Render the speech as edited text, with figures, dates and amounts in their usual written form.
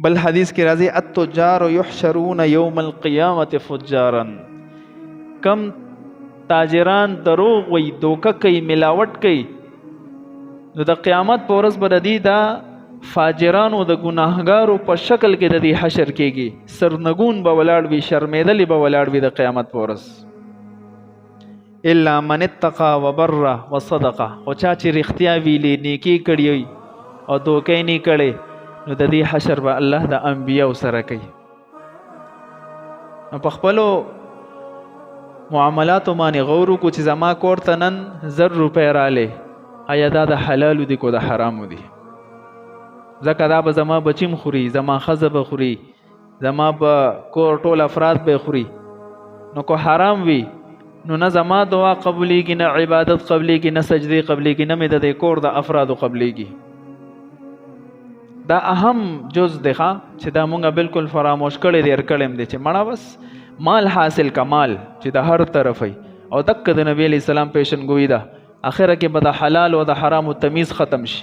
بل حدیث کې راځي التجار یحشرون یوم القیامت فجارا. کم تاجران دروغ وي، دوکه کوي، ملاوت کوي، نو د قیامت په ورځ به د دې دا فاجرانو د ګناهګارو په شکل کې د دې حشر کېږي. سرنګون به ولاړ وي، شرمېدلې به ولاړ وي د قیامت په ورځ. الا من اتقى وبر وصدق. او چا چې رښتیا ویلي، نیکي کړې وي او دوکې نه کړې، نو د دې حشر به الله د انبیاء سره کوي. په خپلو معاملاتو باندې غور وکړو چې زما کور ته نن 1,000 روپۍ راغلې، آیا دا د حلالو دي کو د حرامو دي؟ ځکه دا به زما بچیم خوري، زما ښځه به خوري، زما به کور ټول افراد به خوري. نو کو حرام وي نو نه زما دعا قبلیږي، نه عبادت قبلیږي، نه سجدې قبلیږي، نه مې د دې کور د افرادو قبلیږي. دا اهم جز دی چې دا مونږه بالکل فراموش کړی دی، کړم دی چې مړه بس مال حاصل کمال چې د هر طرف وي، او دک د نبی علیہ السلام پیشنګوئی ده، اخره کې به د حلال او د حرام تمیز ختم شي.